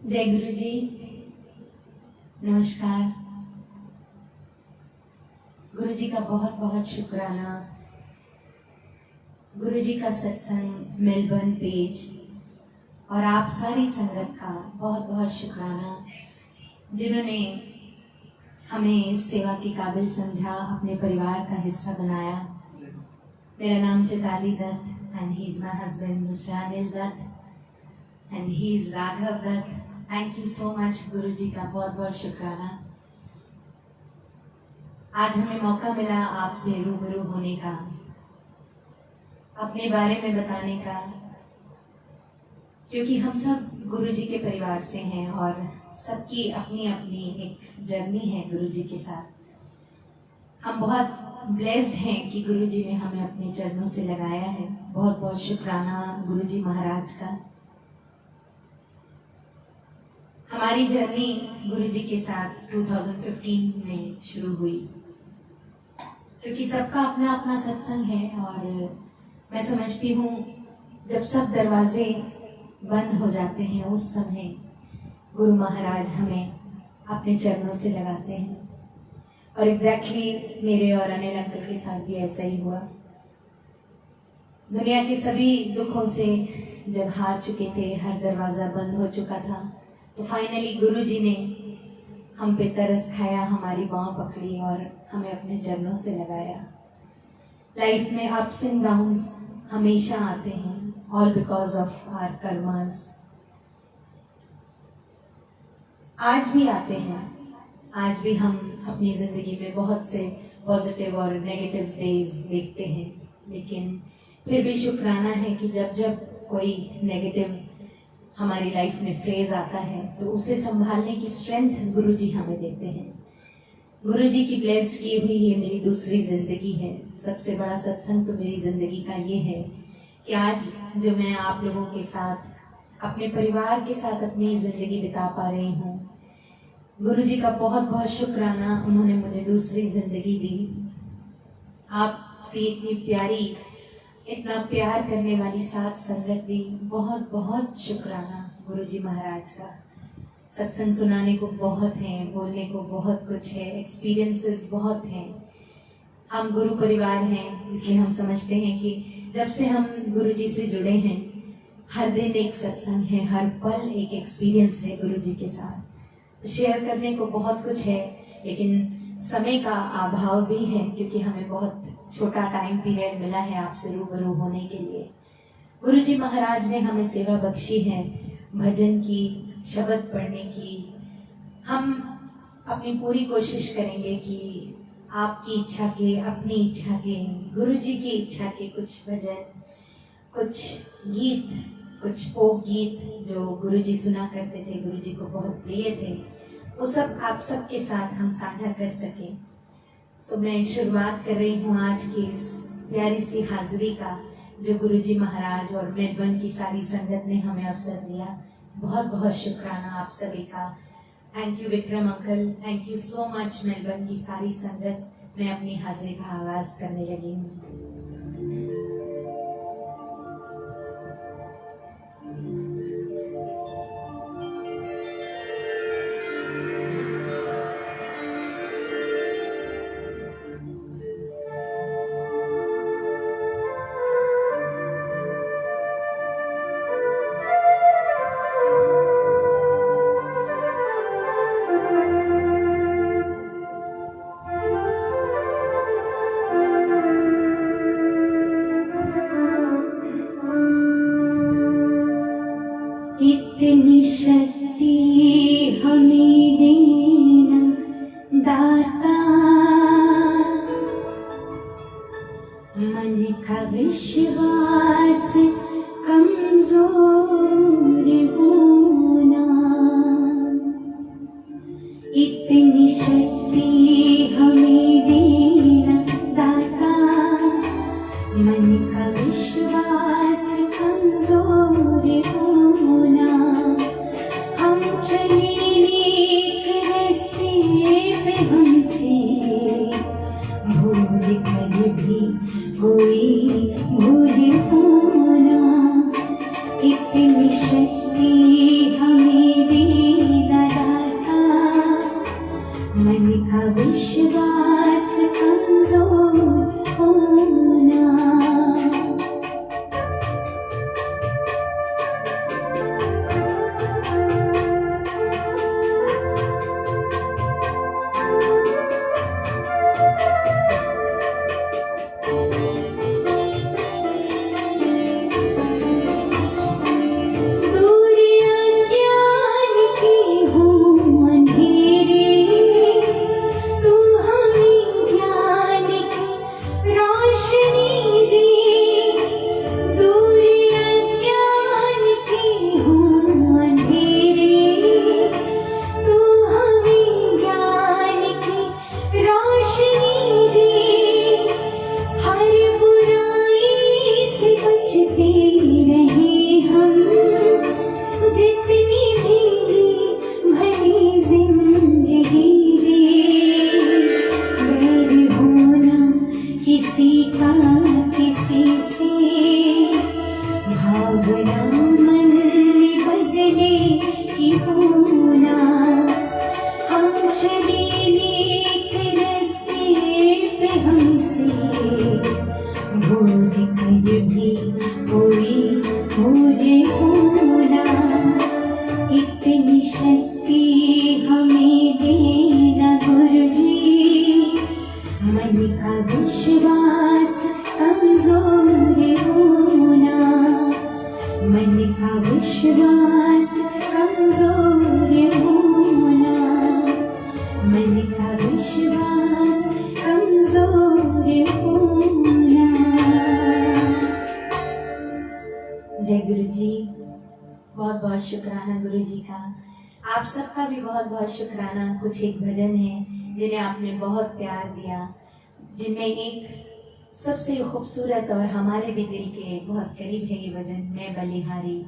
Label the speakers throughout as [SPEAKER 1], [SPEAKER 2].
[SPEAKER 1] जय गुरु जी। नमस्कार। गुरु जी का बहुत बहुत शुक्राना। गुरु जी का सत्संग मेलबर्न पेज और आप सारी संगत का बहुत बहुत शुक्राना, जिन्होंने हमें इस सेवा की काबिल समझा, अपने परिवार का हिस्सा बनाया। मेरा नाम Chitali Dutt and he is my husband mister Anil Dutt and he is Raghav Dutt. Thank you so much Guru ji का बहुत बहुत शुक्राना। आज हमें मौका मिला आपसे रूबरू होने का, अपने बारे में बताने का, क्योंकि हम सब गुरु जी के परिवार से हैं और सबकी अपनी अपनी एक जर्नी है गुरु जी के साथ। हम बहुत ब्लेस्ड हैं कि गुरु जी ने हमें अपने चरणों से लगाया है। बहुत बहुत शुक्राना गुरु जी महाराज का। हमारी जर्नी गुरु जी के साथ 2015 में शुरू हुई, क्योंकि सबका अपना अपना सत्संग है और मैं समझती हूँ जब सब दरवाजे बंद हो जाते हैं उस समय गुरु महाराज हमें अपने चरणों से लगाते हैं। और एग्जैक्टली मेरे और अनिल अंकल के साथ भी ऐसा ही हुआ। दुनिया के सभी दुखों से जब हार चुके थे, हर दरवाजा बंद हो चुका था, तो फाइनली गुरु जी ने हम पे तरस खाया, हमारी बाँह पकड़ी और हमें अपने चरणों से लगाया। लाइफ में अप्स एंड डाउन्स हमेशा आते हैं, all because of our karmas. आज भी आते हैं, आज भी हम अपनी जिंदगी में बहुत से पॉजिटिव और नेगेटिव डेज देखते हैं, लेकिन फिर भी शुक्राना है कि जब जब कोई नेगेटिव हमारी लाइफ में फ्रेज आता है तो उसे संभालने की स्ट्रेंथ गुरुजी हमें देते हैं। गुरुजी की ब्लेस्ड की हुई ये मेरी दूसरी जिंदगी है। सबसे बड़ा सत्संग तो मेरी जिंदगी का ये है कि आज जो मैं आप लोगों के साथ, अपने परिवार के साथ अपनी जिंदगी बिता पा रही हूँ, गुरुजी का बहुत बहुत शुक्राना। उन्होंने मुझे दूसरी जिंदगी दी। आपसे इतनी प्यारी, इतना प्यार करने वाली साथ संगत दी। बहुत बहुत शुक्राना गुरुजी महाराज का। सत्संग सुनाने को बहुत हैं, बोलने को बहुत कुछ है, एक्सपीरियंसेस बहुत हैं। हम गुरु परिवार हैं, इसलिए हम समझते हैं कि जब से हम गुरुजी से जुड़े हैं, हर दिन एक सत्संग है, हर पल एक एक्सपीरियंस है गुरुजी के साथ। तो शेयर करने को बहुत कुछ है, लेकिन समय का अभाव भी है, क्योंकि हमें बहुत छोटा टाइम पीरियड मिला है आपसे रूबरू होने के लिए। गुरुजी महाराज ने हमें सेवा बख्शी है, भजन की, शब्द पढ़ने की। हम अपनी पूरी कोशिश करेंगे कि आपकी इच्छा के, अपनी इच्छा के, गुरुजी की इच्छा के कुछ भजन, कुछ गीत, कुछ फोक गीत जो गुरुजी सुना करते थे, गुरुजी को बहुत प्रिय थे, वो सब आप सबके साथ हम साझा कर सकें। सो मैं शुरुआत कर रही हूँ आज की इस प्यारी सी हाजिरी का, जो गुरुजी महाराज और मेलबर्न की सारी संगत ने हमें अवसर दिया। बहुत बहुत शुक्राना आप सभी का। Thank you Vikram uncle, thank you so much Melbourne की सारी संगत। मैं अपनी हाजिरी का आगाज करने लगी हूँ। इतनी शक्ति हमें देना दाता, मन का विश्वास कमजोर होना। इतनी शक्ति हमें देना दाता, मन का विश्वास कमजोर होना। हम चले नेक रास्ते पे, हमसे भूल कर भी कोई भूल होना। इतनी शक्ति जय गुरु जी। बहुत बहुत शुक्राना गुरु जी का। आप सबका भी बहुत बहुत शुक्राना। कुछ एक भजन है जिन्हें आपने बहुत प्यार दिया, जिनमें एक सबसे खूबसूरत और हमारे भी दिल के बहुत करीब है ये भजन, मैं बलिहारी।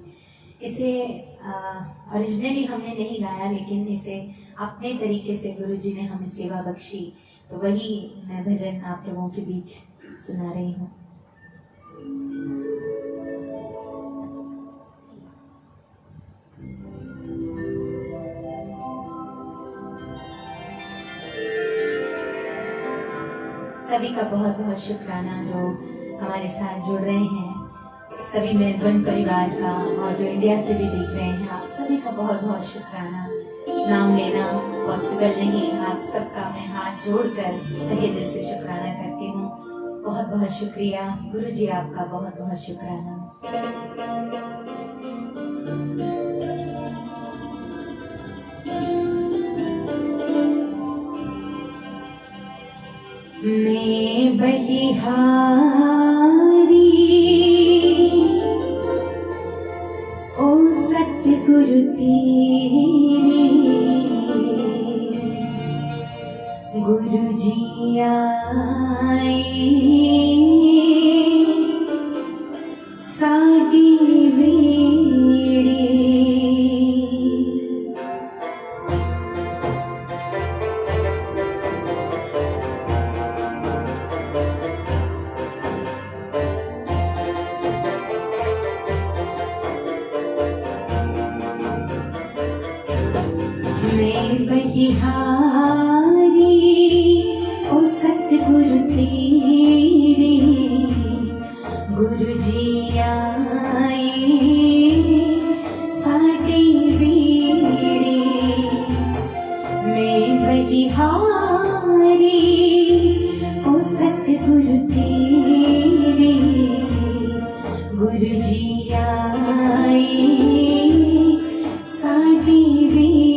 [SPEAKER 1] इसे ओरिजिनली हमने नहीं गाया, लेकिन इसे अपने तरीके से गुरु जी ने हमें सेवा बख्शी, तो वही मैं भजन आप लोगों के बीच सुना रही हूँ। सभी का बहुत बहुत शुक्राना जो हमारे साथ जुड़ रहे हैं, सभी मेलबर्न परिवार का, और जो इंडिया से भी देख रहे हैं, आप सभी का बहुत बहुत शुक्राना। नाम लेना पॉसिबल नहीं, आप सबका मैं हाथ जोड़कर तहे दिल से शुक्राना करती हूँ। बहुत बहुत शुक्रिया गुरु जी, आपका बहुत बहुत शुक्राना। मैं बलिहारी हो सतगुरु तेरे, गुरु जी आए साडी वेड़े। मैं बलिहारी ओ सतगुरु तेरे, गुरु जी आए साडे वेड़े। मैं बलिहारी ओ सतगुरु तेरे, गुरु जी आए साडे वेड़े।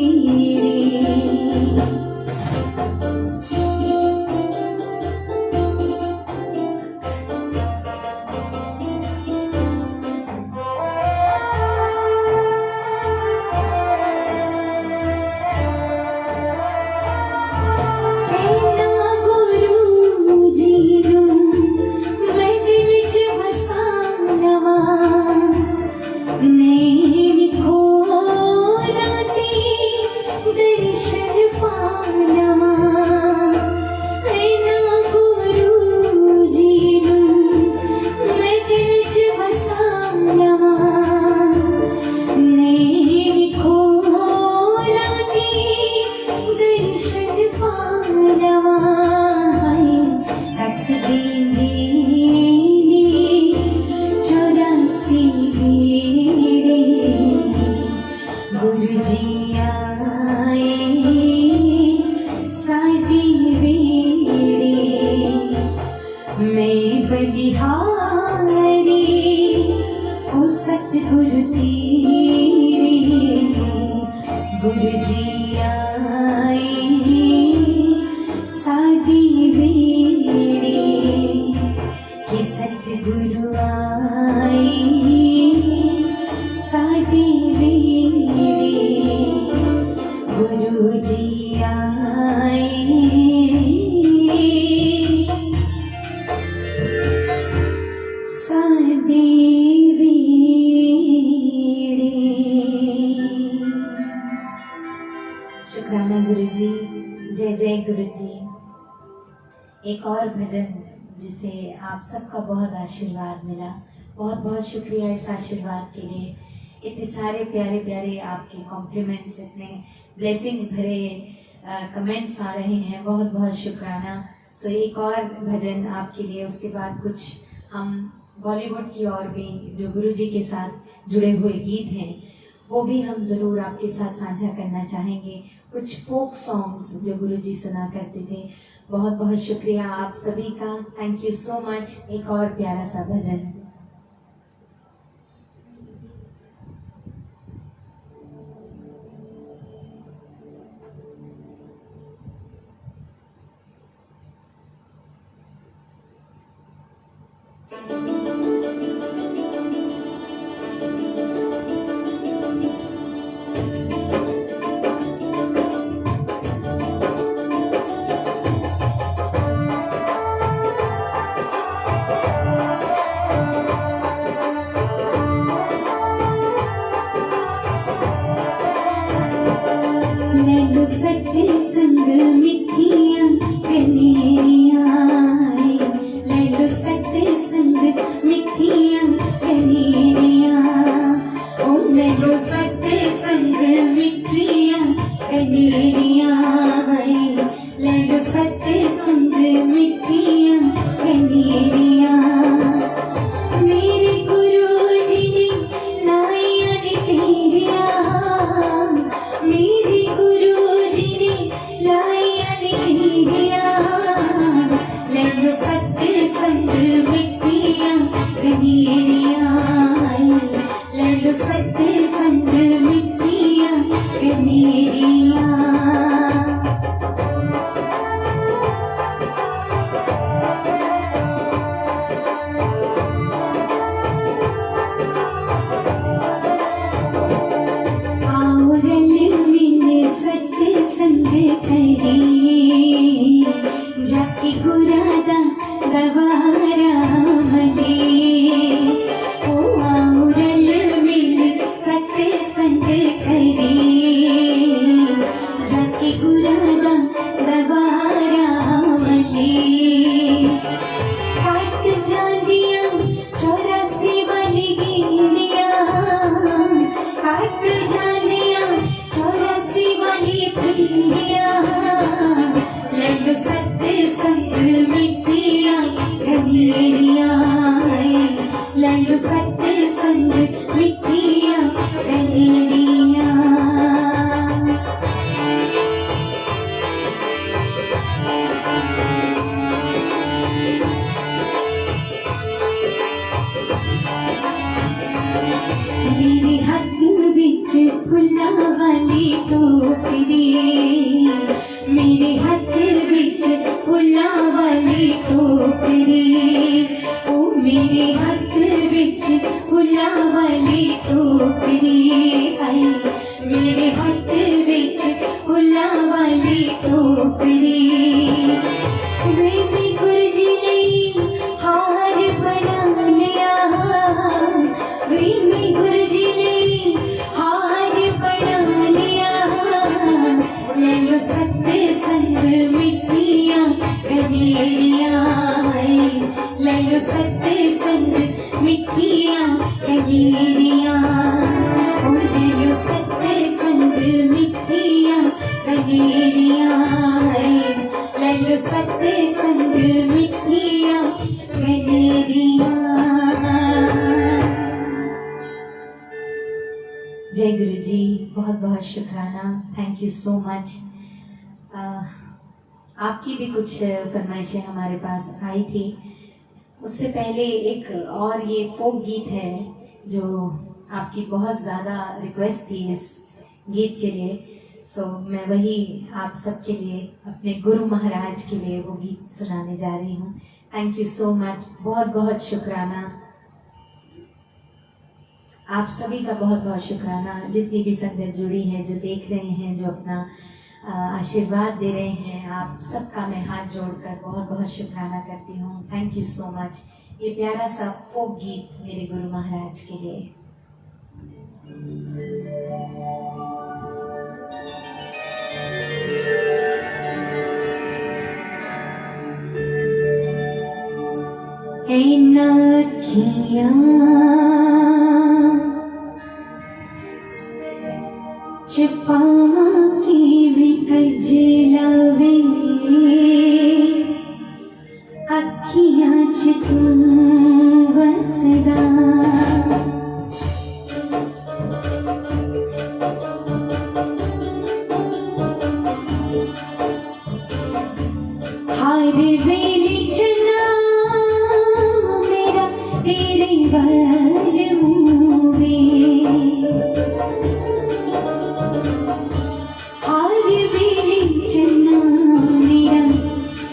[SPEAKER 1] गुरु जी आए साडी वेड़े। मैं बलिहारी ओ सतगुरु तेरे, गुरु जी आए साडी वेड़े। कि सतगुरु आए साडी वेड़े, गुरु जी आए साडे वेड़े। शुक्राना गुरु जी। जय जय गुरु जी। एक और भजन जिसे आप सबका बहुत आशीर्वाद मिला, बहुत बहुत शुक्रिया इस आशीर्वाद के लिए। इतने सारे प्यारे प्यारे आपके कॉम्प्लीमेंट्स, इतने ब्लेसिंग्स भरे कमेंट्स आ रहे हैं, बहुत बहुत शुक्राना। सो एक और भजन आपके लिए, उसके बाद कुछ हम बॉलीवुड की और भी जो गुरु जी के साथ जुड़े हुए गीत हैं वो भी हम ज़रूर आपके साथ साझा करना चाहेंगे। कुछ फोक सॉन्ग्स जो गुरु जी सुना करते थे। बहुत बहुत शुक्रिया आप सभी का, थैंक यू सो मच। एक और प्यारा सा भजन। लो सत्संग मिट्टियाँ कनेरिया। आओ रल मिल सत्संग करिए, जाके गुरादा दवारा मने। ओ आओ रल मिल सत्संग करिए, जाके गुरादा दवारा मने। काट जांदियां 84 वाली गिंदियां, काट जांदियां 84 वाली पिंडियां। ले लो सत्संग मिट्टियाँ कनेरिया, ले लो सत्संग मिट्टियाँ कनेरिया। मेरे हाथ विच फुल्लां वाली टोकरी, मेरे हाथ विच फुल्लां वाली टोकरी। ओ मेरे हाथ विच फुल्लां वाली टोकरी, आई मेरे हाथ विच फुल्लां वाली टोकरी। बेबी गुरजी लई हार बना लिया, बेबी गुरजी लई हार बना लिया। ले लो सत्संग मिट्टियाँ कनेरिया, ले लो सत्संग मिट्टियाँ कनेरिया। ओ ले लो सत्संग मिट्टियाँ कनेरिया, ले लो सत्संग मिट्टियाँ कनेरिया। जय गुरु जी, बहुत बहुत शुक्राना, थैंक यू सो मच। आपकी भी कुछ फरमाइशें हमारे पास आई थी। उससे पहले एक और ये फोक गीत है जो आपकी बहुत ज़्यादा रिक्वेस्ट थी इस गीत के लिए। सो मैं वही आप सबके लिए, अपने गुरु महाराज के लिए वो गीत सुनाने जा रही हूँ। थैंक यू सो मच, बहुत बहुत शुक्राना आप सभी का, बहुत बहुत शुक्राना। जितनी भी संगत जुड़ी है, जो देख रहे हैं, जो अपना आशीर्वाद दे रहे हैं, आप सबका मैं हाथ जोड़कर बहुत बहुत शुक्राना करती हूँ। Thank you so much. ये प्यारा सा फोक गीत मेरे गुरु महाराज के लिए। छिपावा की भी कजलावे, अखियां च तू वसदा। हर वेले चना मेरा तेरे वर मूवे,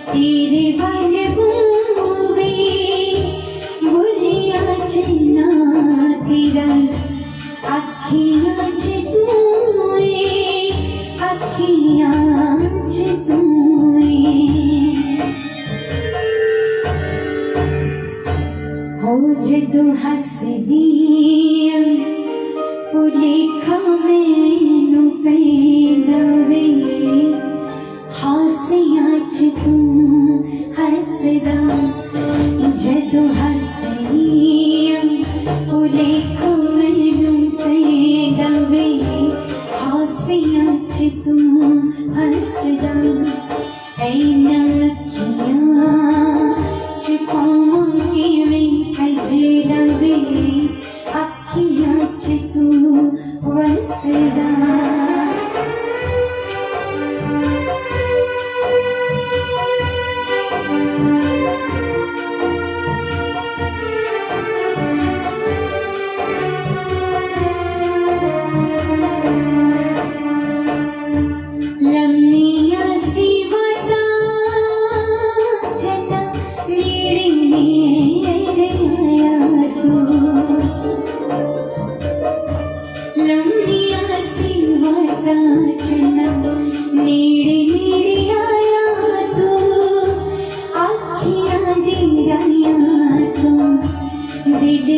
[SPEAKER 1] तेरे बल मूवे। बुलिया चन्ना तेरा अखियां च तूए, अखियां च तूए। हो जदू हसदियां भुलेखा मैनू पैंदा वे, हासियां च तू हसदा। जदू हसदियां भुलेखा मैनू पैंदा वे, हासियां च तू हसदा। ऐना अखियां च पावां किवें कजला वे, अखियां च तू वसदा।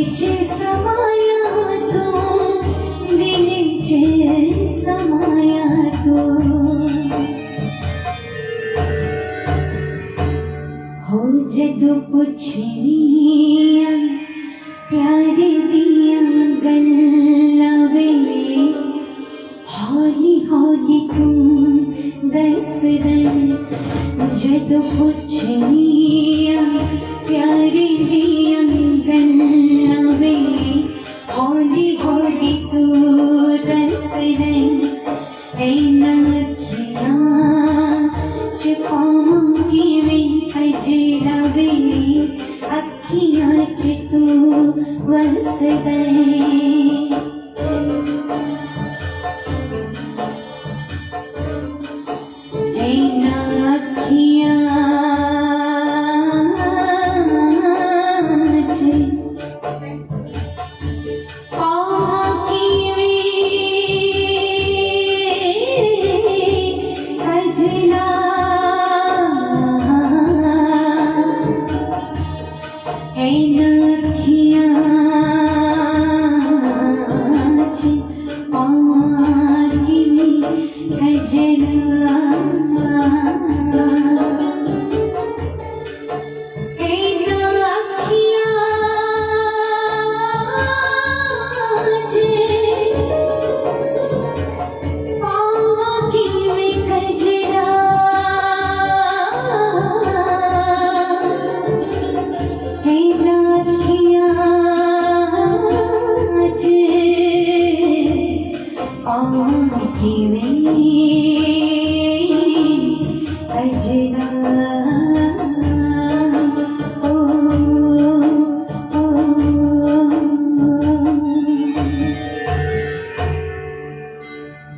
[SPEAKER 1] चे समाया तो दिल चे समाया तो हो जदों पुछनिया प्यार दिया गल्लां वे हौली हौली तू दस दे जदों पुछनिया प्यार दिया गल्लां वे हौली हौली तू दस दे ऐना अखियां च पावांगी मैं कजरा वे अखियां च तू वस दे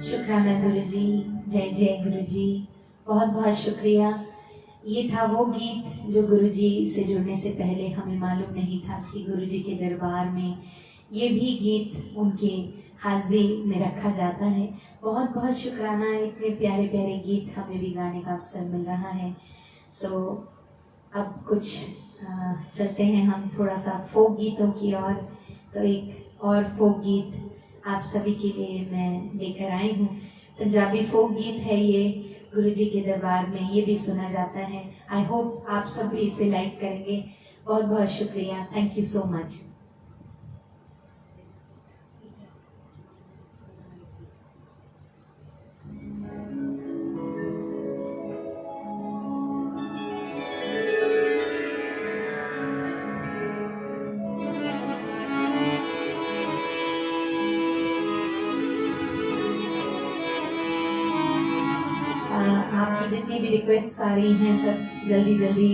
[SPEAKER 1] शुक्राना गुरुजी, जय जय गुरुजी, बहुत बहुत शुक्रिया। ये था वो गीत जो गुरुजी से जुड़ने से पहले हमें मालूम नहीं था कि गुरुजी के दरबार में ये भी गीत उनके हाजिरी में रखा जाता है। बहुत बहुत शुक्राना, इतने प्यारे प्यारे गीत हमें भी गाने का अवसर मिल रहा है। अब कुछ चलते हैं हम थोड़ा सा फोक गीतों की ओर। तो एक और फोक गीत आप सभी के लिए मैं लेकर आई हूँ। पंजाबी फोक गीत है ये, गुरुजी के दरबार में ये भी सुना जाता है। आई होप आप सब भी इसे लाइक करेंगे। बहुत बहुत शुक्रिया, थैंक यू सो मच। आपकी जितनी भी रिक्वेस्ट आ रही हैं सब जल्दी जल्दी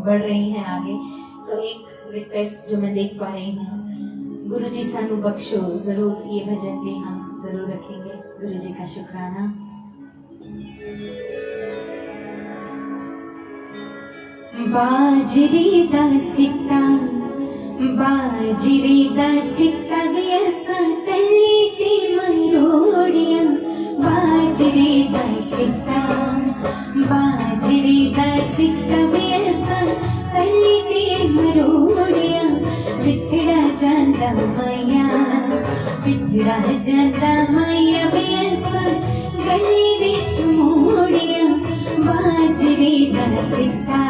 [SPEAKER 1] बढ़ रही हैं आगे। एक रिक्वेस्ट जो मैं देख पा रही हूँ, गुरुजी सानू बख्शो, जरूर ये भजन भी हम जरूर रखेंगे। गुरुजी का शुक्राना। बाजरी दा सिक्का, बाजरी दा सिक्का भी ऐसा तली ती मरोड़िया। बाजरी दा सिक्का, बाजरी दा सिक्का भी ऐसा तली ती मरोड़िया। बिथड़ा जांदा माया, बिथड़ा जांदा माया भी ऐसा गली विच मोड़िया। बाजरी दा सिक्का,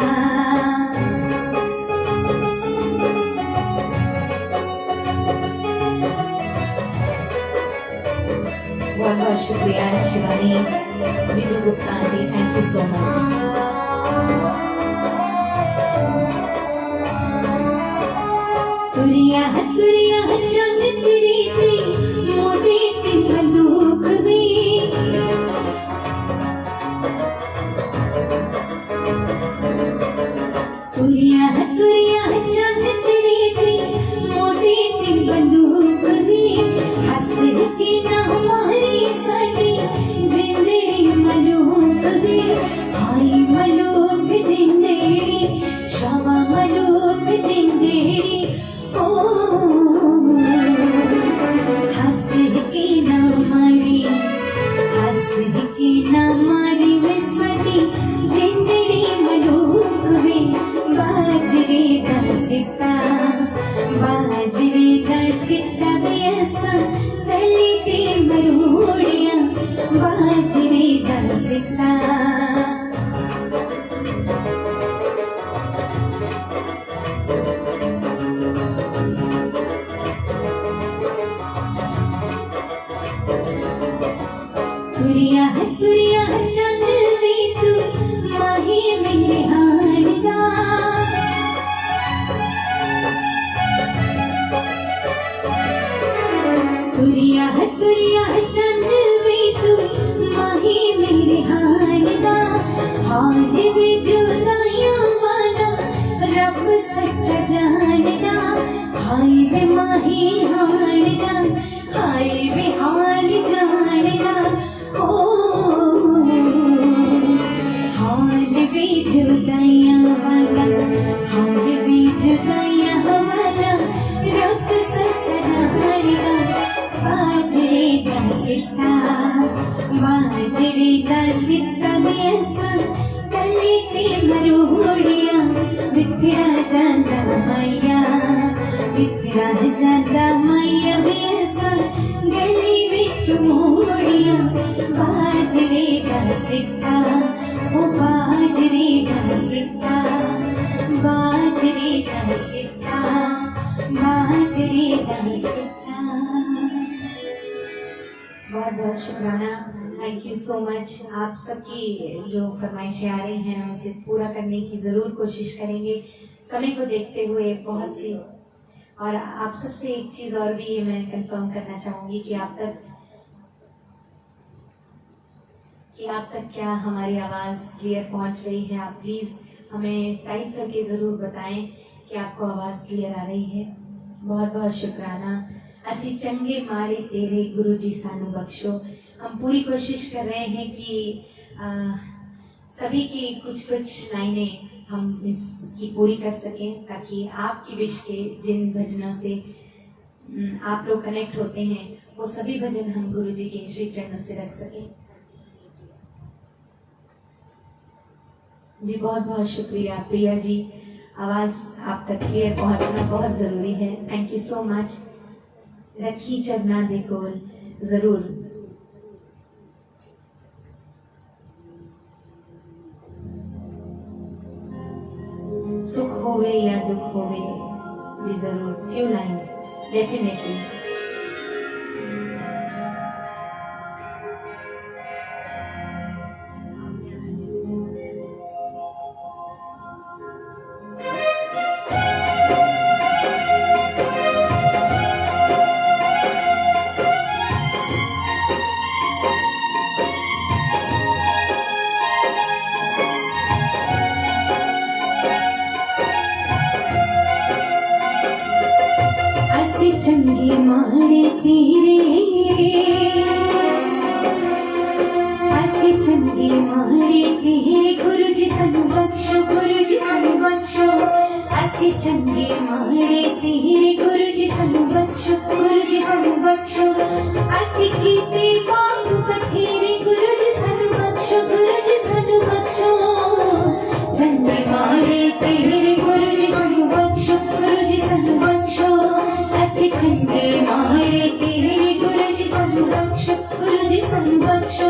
[SPEAKER 1] बहुत बहुत शुक्रिया Shivani Vidu Gupta aunty, thank you so much. तुरिया तुरिया चंद तेरी थी मोटी ती बंदूक भी। तुरिया तुरिया चंद तेरी थी मोटी ती बंदूक भी। हंस के ना मारी साडी जिंदड़ी मलूक भी। हाय मलूक जिंदड़ी, शावा मलूक जिंदड़ी। ओ हंस के ना मारी, हंस के ना मारी में साडी जिंदड़ी मलूक भी। बाजरी दा सिक्का, बाजरी सिट्टा बेसा तली ते मरोड़िया बाजरे दा सिट्टा तुरिया चंद वी तू माही मेरे हाण दा तुरिया चंद वी तू माही मेरे हाण दा हाल वे जुदाइयां वाला रब सच्चा जानदा हाय वे माही हाण दा हाय वे हाल जानदा ओ हाल वे जुदाइयां वाला हाल वे जुदाइयां वाला रब सच्चा जानदा बाजरे दा सिट्टा बेसा तली ते मरोड़िया बिखड़ा जांदा माया बेसा गली विच मोड़िया बाजरे दा सिट्टा ओ बाजरे दा सिट्टा बाजरे दा सिट्टा बाजरे दा सिट्टा। बहुत बहुत शुक्राना, थैंक यू सो मच। आप सबकी जो फरमाइशें आ रही हैं हम इसे पूरा करने की ज़रूर कोशिश करेंगे समय को देखते हुए बहुत सी। और आप सबसे एक चीज़ और भी मैं कंफर्म करना चाहूँगी कि आप तक क्या हमारी आवाज़ क्लियर पहुँच रही है। आप प्लीज़ हमें टाइप करके ज़रूर बताएं कि आपको आवाज़ क्लियर आ रही है। बहुत बहुत शुक्राना। असी चंगे माड़े तेरे गुरु जी सानू बख्शो। हम पूरी कोशिश कर रहे हैं कि सभी की कुछ लाइनें हम इसकी पूरी कर सकें ताकि आपकी विश के जिन भजनों से आप लोग कनेक्ट होते हैं वो सभी भजन हम गुरु जी के श्री चरणों से रख सकें। जी बहुत बहुत शुक्रिया प्रिया जी, आवाज़ आप तक क्लियर पहुंचना बहुत ज़रूरी है। Thank you so much. रखी चरना दे कोल ज़रूर। सुख होवे या दुख होवे जी ज़रूर, फ्यू लाइन्स डेफिनेटली। चंगे माड़े तेरे असी चंगे माड़े तेरे गुरु जी सानू बख्शो, गुरु जी सानू बख्शो। असी चंगे माड़े तेरे गुरु जी सानू बख्शो, गुरु जी सानू बख्शो। असी कीते पाप बथेरे गुरु जी सानू बख्शो, गुरु जी सानू बख्शो। चंगे माड़े तेरे गुरु जी सानू बख्शो, गुरु जी सानू बख्शो। असी चंगे माड़े तेरे गुरु जी सानू बख्शो, गुरु जी सानू बख्शो।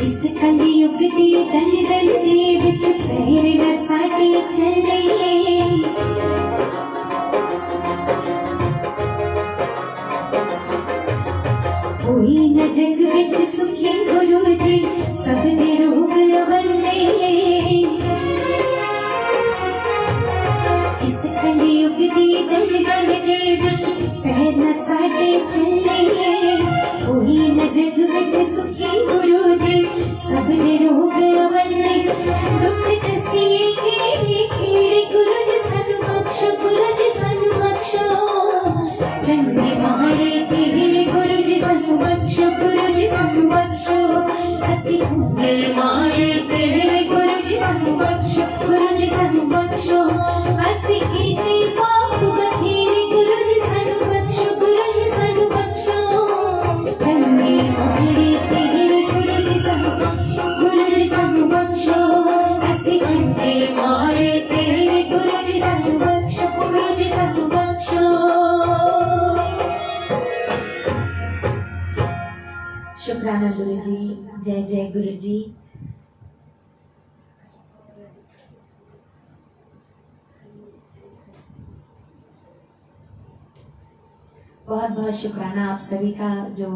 [SPEAKER 1] इस कलयुग दी दलदल दे विच पैर न साडे चले। कोई न जग विच सुखी गुरु जी सबने रोग अवले। इस कलयुग दी दलदल दे विच पैर न साडे चले। कोई न जग विच सुखी गुरु जी सबने रोग अवले। दुख दसिए केड़े केड़े गुरु जी सानू बख्शो, गुरु जी सानू बख्शो। चंगे माड़े तेरे गुरु जी सानू बख्शो, गुरु जी सानू बख्शो। असी चंगे माड़े तेरे गुरु जी सानू बख्शो, गुरु जी सानू बख्शो। असी कीते पाप बथेरे गुरु जी सानू बख्शो, गुरु जी सानू बख्शो। चंगे शुक्राना गुरु जी। जय जय गुरु जी। बहुत बहुत शुक्राना आप सभी का जो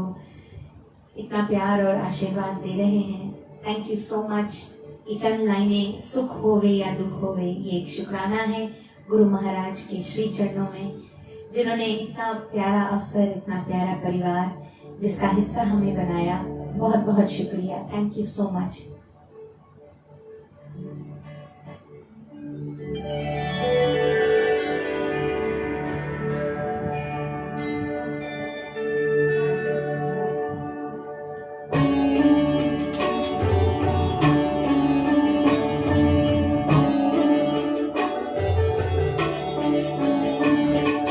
[SPEAKER 1] इतना प्यार और आशीर्वाद दे रहे हैं। Thank you so much. ये चंद लाइनें सुख होवे या दुख होवे, ये एक शुक्राना है गुरु महाराज के श्री चरणों में, जिन्होंने इतना प्यारा अवसर, इतना प्यारा परिवार जिसका हिस्सा हमें बनाया। बहुत बहुत शुक्रिया। Thank you so much.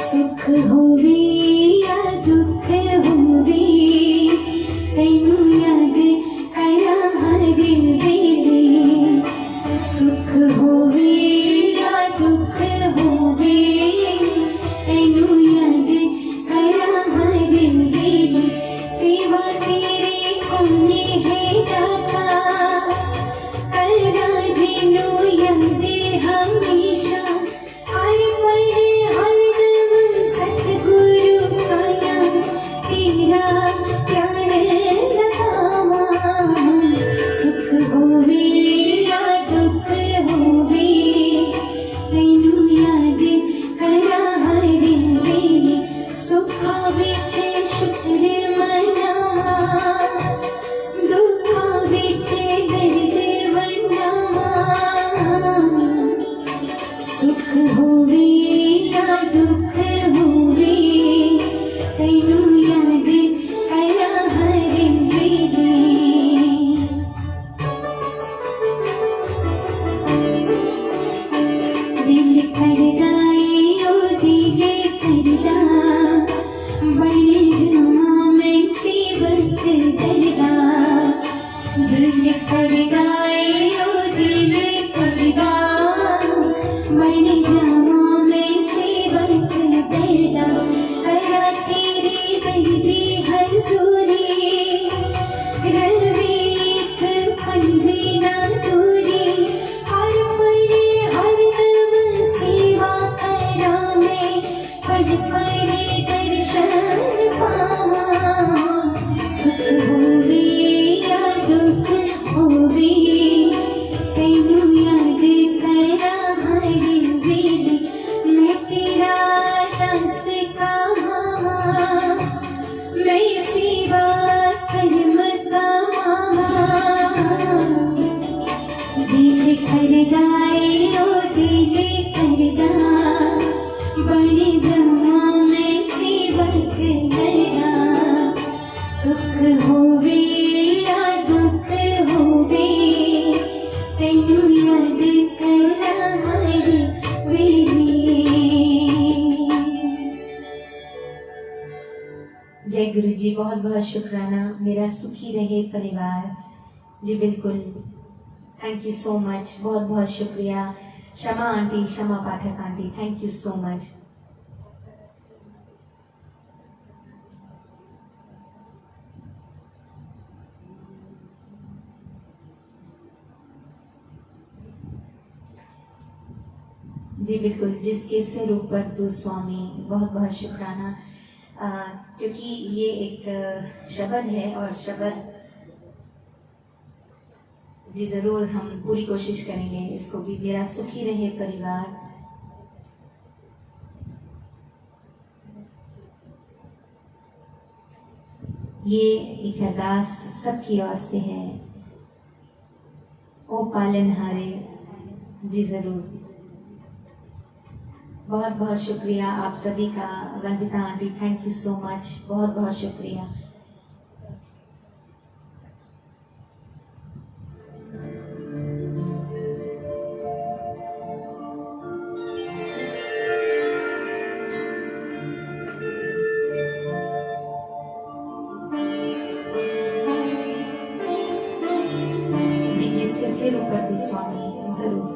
[SPEAKER 1] सुख होवे या दुख होवे, तैनू याद करा हर वेले। सुख होवे या दुख होवे, तैनू याद करा हर वेले। सेवा तेरी ओने है दाता, करा जिनू याद हमेशा। हर पल हर सतगुरु साया तेरा प्यार लगावा। सुख होवे या दुख होवे, तैनू याद करा हर वेले। सुखा विच शुक्र मनावा, दुखा विच दर्द वंडावा। सुख होवे या दुख होवे, तैनू याद करा हर वेले। दिल करदा ओ दिल करदा, बन जावां मैं सेवक दरदा। दिल करदा ओ दिल करदा, बन जावां मैं सेवक दरदा। करा तेरी दर्दी हजूरी, रवे एक पल भी ना दूरी। हर पल हर दम सेवा करा मैं, पल पल दर्शन पावा। सुख होवे या दुख होवे, तैनू याद करा हर वेले। मैं तेरा दास कहावा, मैं सेवा कर्म कमावा। दिल करदा ओ दिल करदा, बन जावां मैं सेवक दरदा। सुख होवे या दुख होवे, तैनू याद करा हर वेले। जय गुरु जी। बहुत बहुत शुक्राना। मेरा सुखी रहे परिवार जी। बिल्कुल। Thank you so much. बहुत बहुत शुक्रिया। Shama aunty, Shama Pathak aunty, thank you so much. जी बिल्कुल। जिसके सिर ऊपर तू स्वामी, बहुत बहुत शुक्राना। क्योंकि ये एक शब्द है और शब्द जी ज़रूर हम पूरी कोशिश करेंगे इसको भी। मेरा सुखी रहे परिवार। ये एक अरदास सबकी ओर से है। ओ पालनहारे जी ज़रूर। बहुत बहुत शुक्रिया आप सभी का। Vandita aunty, thank you so much. बहुत बहुत शुक्रिया। जी जिसके सिर ऊपर तू स्वामी, जरूर।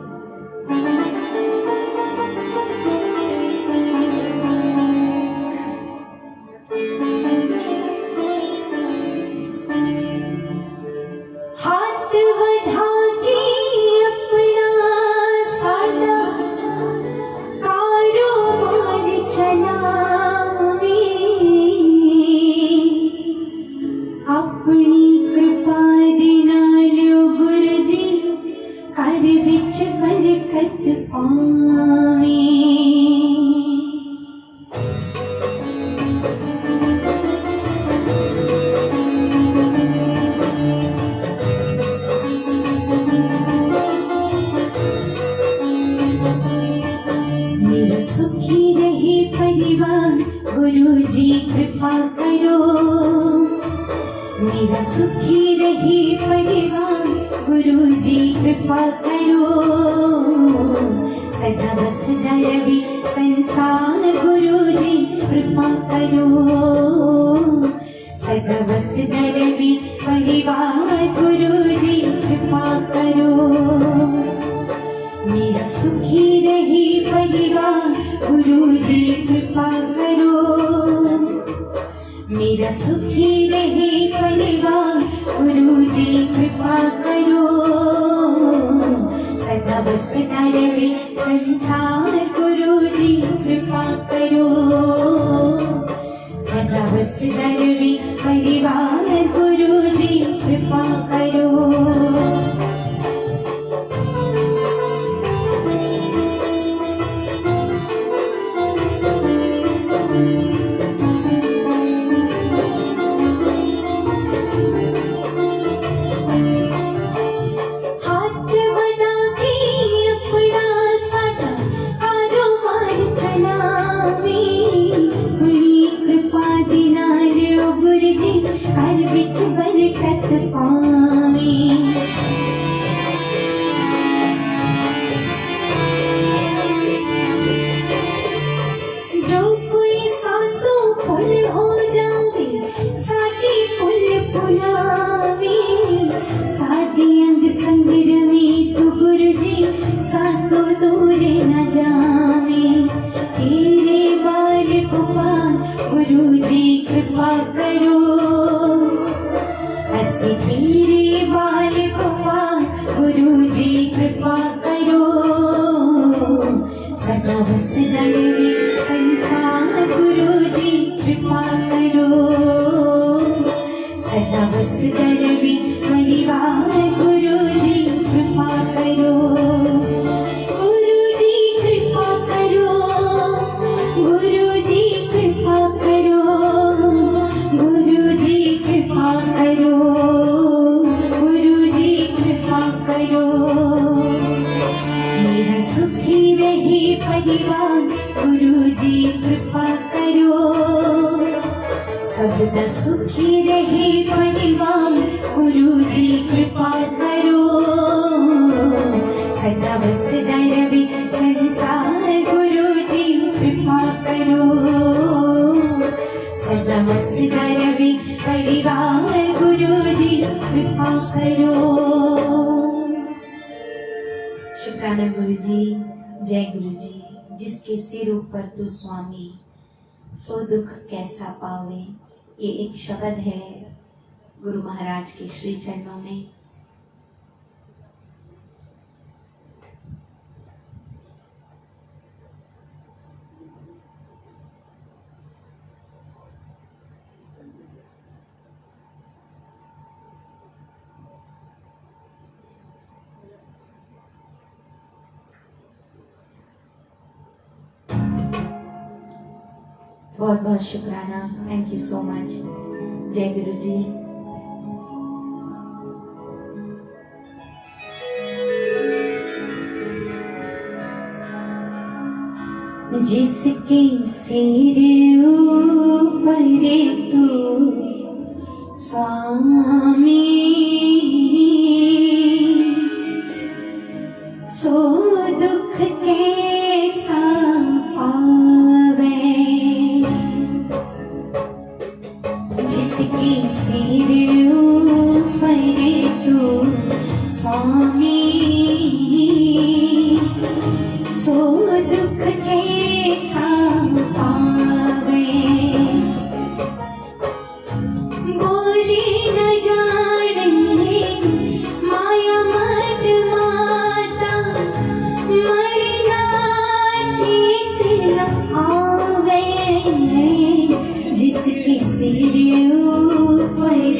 [SPEAKER 1] अपनी कृपा दे नाल गुरु जी घर विच बरकत पावे। मेरा सुखी रहे परिवार गुरु जी कृपा करो। मेरा सुखी रहे परिवार गुरु जी कृपा करो। सदा बसदा रवि संसार गुरु जी कृपा करो। सदा बसदा रवि परिवार गुरु जी कृपा करो। मेरा सुखी रहे परिवार गुरु जी कृपा करो। मेरा सुखी रहे परिवार गुरु जी कृपा करो। सदा बसदा रहे संसार गुरु जी कृपा करो। सदा बसदा रहे परिवार गुरु जी कृपा करो। सबदा सुखी रहे परिवार गुरु जी कृपा करो। सदा बसदा रवि संसार गुरु जी कृपा करो। सदा बसदा रवि परिवार गुरु जी कृपा करो। शुक्राना गुरु जी। जय गुरु जी। जिसके सिर ऊपर तू स्वामी सो दुख कैसा पावे। ये एक शब्द है गुरु महाराज के श्री चरणों में। बहुत बहुत शुक्राना। Thank you so much. जय गुरु जी। जिसके सिर ऊपर तू स्वामी सो दुख कैसा पावे। जिसके सिर ऊपर तू स्वामी सो दुख कैसा पावे। बोले न जाने माया मत माता मरना चेत न आवे। जिसके सिर ऊपर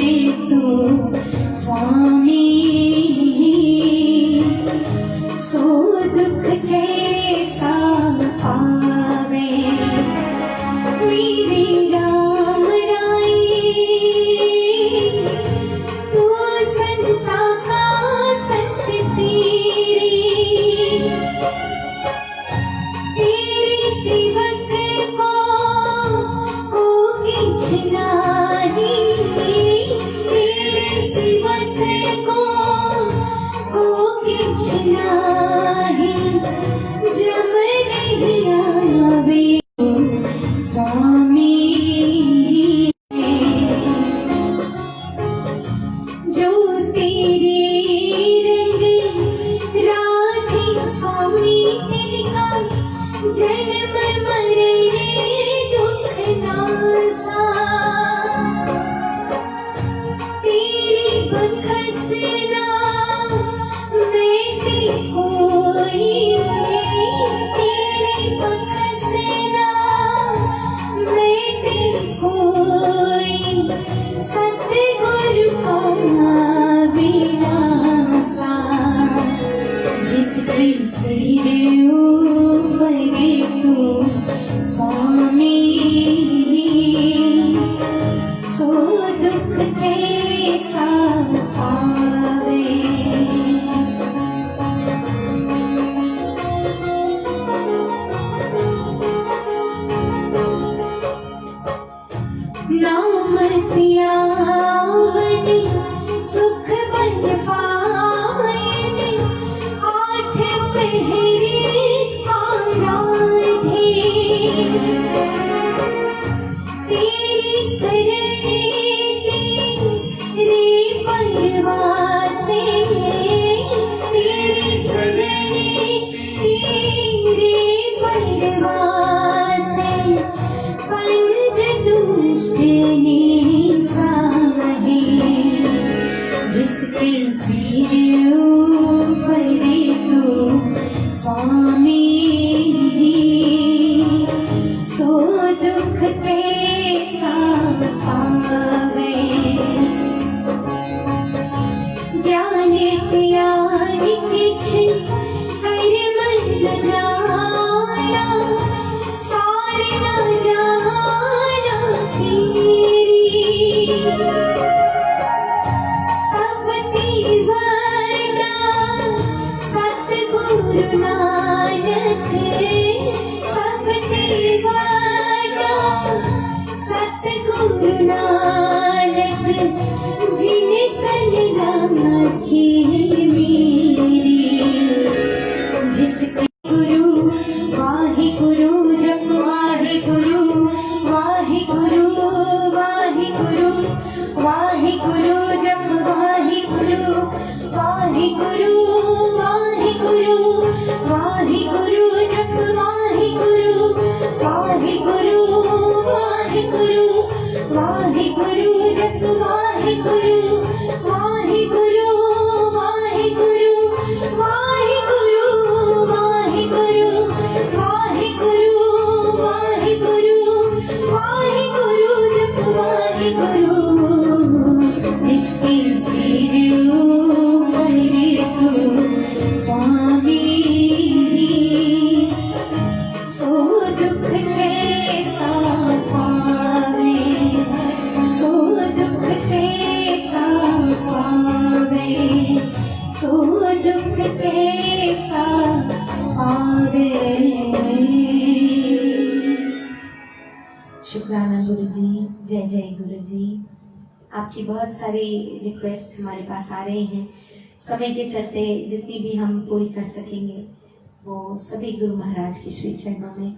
[SPEAKER 1] खसना मेरी कोई तेरे खसना मेरी कोई सतगुरु का विलासा जिसके सिर ऊपर तू स्वामी सो दुख कैसा पावे। नाम त्यावनी सुख बन पाए आठ पहरी आराधे तेरी शरणे तेरी परवासे तेरी शरणे तेरी परवासे पंच दुष्ट साहे जिसके सिर ऊपर तू स्वामी सो दुख कैसा पावे। ज्ञान त्याग किछ कर मन न जाना सारे न जाना तेरी सबकी वरना सतगुरु नानक सबकी वरना सतगुरु नानक जिन कलना की मेरी जिसके गुरु वाहे गुरु जप वाहे गुरु वाहे गुरु वाहे गुरु वाहे गुरु जप वाहे गुरु वाहे गुरु वाहे गुरु वाहे गुरु जप वाहे गुरु वाहे गुरु वाहे गुरु वाहे गुरु जप वाहे गुरु वाहे गुरु वाहे गुरु वाहे गुरु वाहे गुरु वाहे गुरु वाहे गुरु वाहे गुरु जप वाहे गुरु जिसके सिर ऊपर तू स्वामी सो दुख कैसा पावे सो दुख कैसा पावे सो दुख कैसा पावे। शुक्राना गुरु जी, जय जय गुरु जी। आपकी बहुत सारी रिक्वेस्ट हमारे पास आ रही हैं, समय के चलते जितनी भी हम पूरी कर सकेंगे वो सभी गुरु महाराज के श्री चरणों में।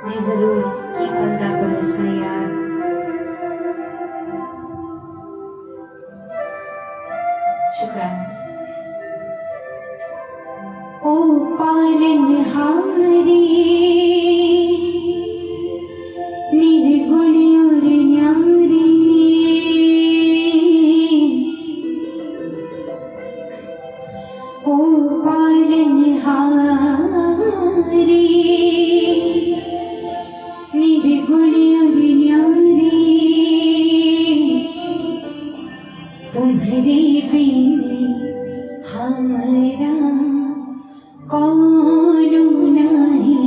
[SPEAKER 1] जी जरूर की अपना भरोसा यार। शुक्राना। ओ पालनहारी निर्गुण और न्यारी ओ पालनहारी निर्गुण और न्यारी तुम्हारे बिन हमारा कौन नहीं।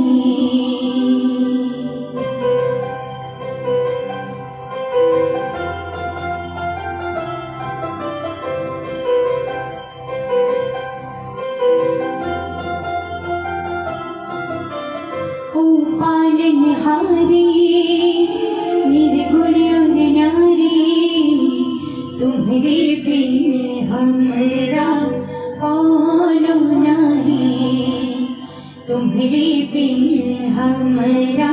[SPEAKER 1] ओ पालनहारी निर्गुण और न्यारी तुम्हारे बिन हमारा कौन नहीं। तुम्हारे बिन हमारा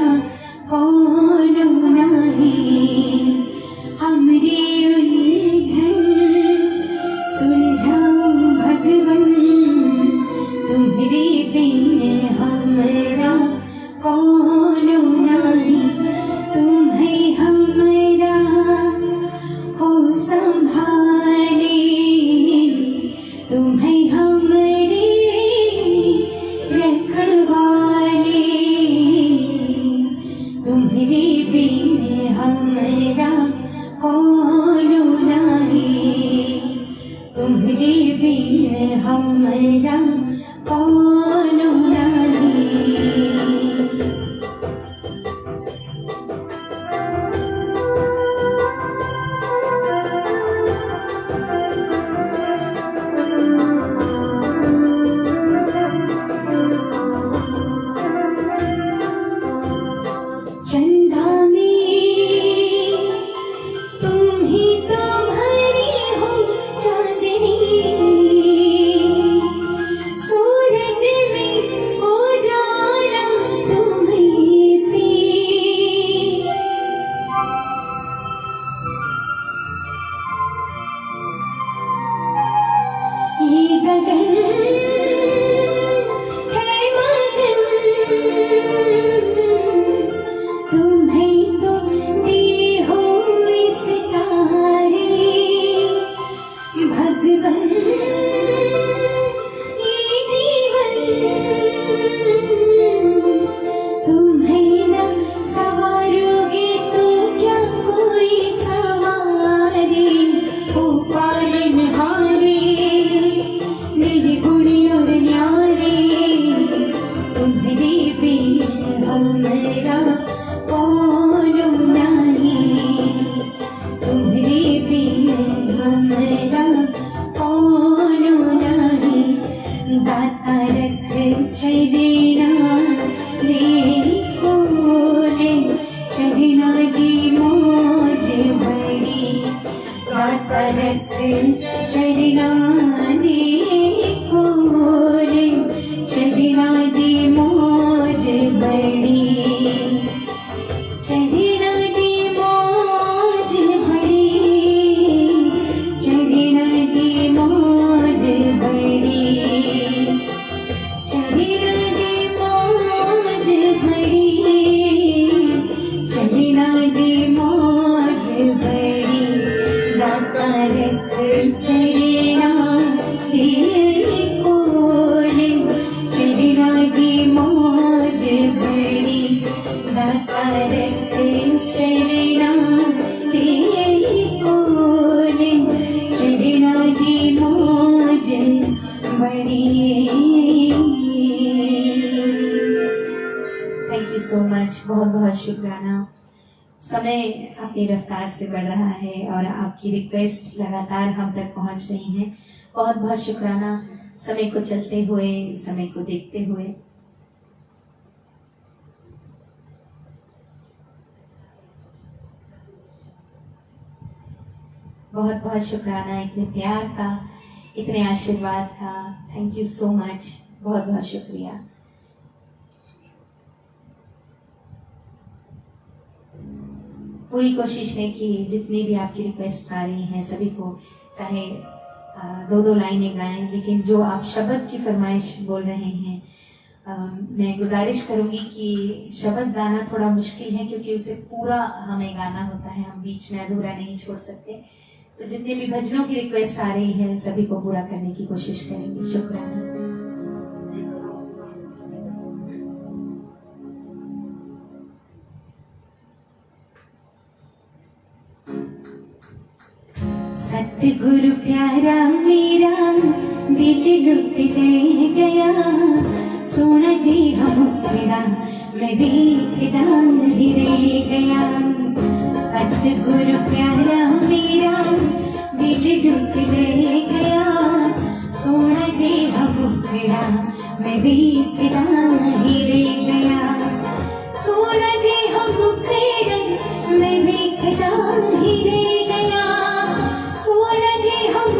[SPEAKER 1] यू सो मच, बहुत बहुत शुक्राना। समय अपनी रफ्तार से बढ़ रहा है और आपकी रिक्वेस्ट लगातार हम तक पहुंच रही हैं। बहुत बहुत शुक्राना समय को चलते हुए, समय को देखते हुए। बहुत बहुत शुक्राना इतने प्यार का, इतने आशीर्वाद का। थैंक यू सो मच, बहुत बहुत शुक्रिया। पूरी कोशिश है कि जितनी भी आपकी रिक्वेस्ट आ रही हैं सभी को, चाहे दो दो लाइनें गाएं, लेकिन जो आप शब्द की फरमाइश बोल रहे हैं, मैं गुजारिश करूंगी कि शब्द गाना थोड़ा मुश्किल है क्योंकि उसे पूरा हमें गाना होता है, हम बीच में अधूरा नहीं छोड़ सकते। तो जितने भी भजनों की रिक्वेस्ट आ रही है सभी को पूरा करने की कोशिश करेंगे। शुक्राना। सतगुरु प्यारा मेरा दिल लुट ले गया, सोना जी हम मेरा मैं भी जान ही रह गया। सतगुरु प्यारा मेरा दिल लुट ले गया, सोना जी हम मेरा मैं भी जान ही रह गया। सोना जी हम मैं भी जान ही रह गया। सोना जी हम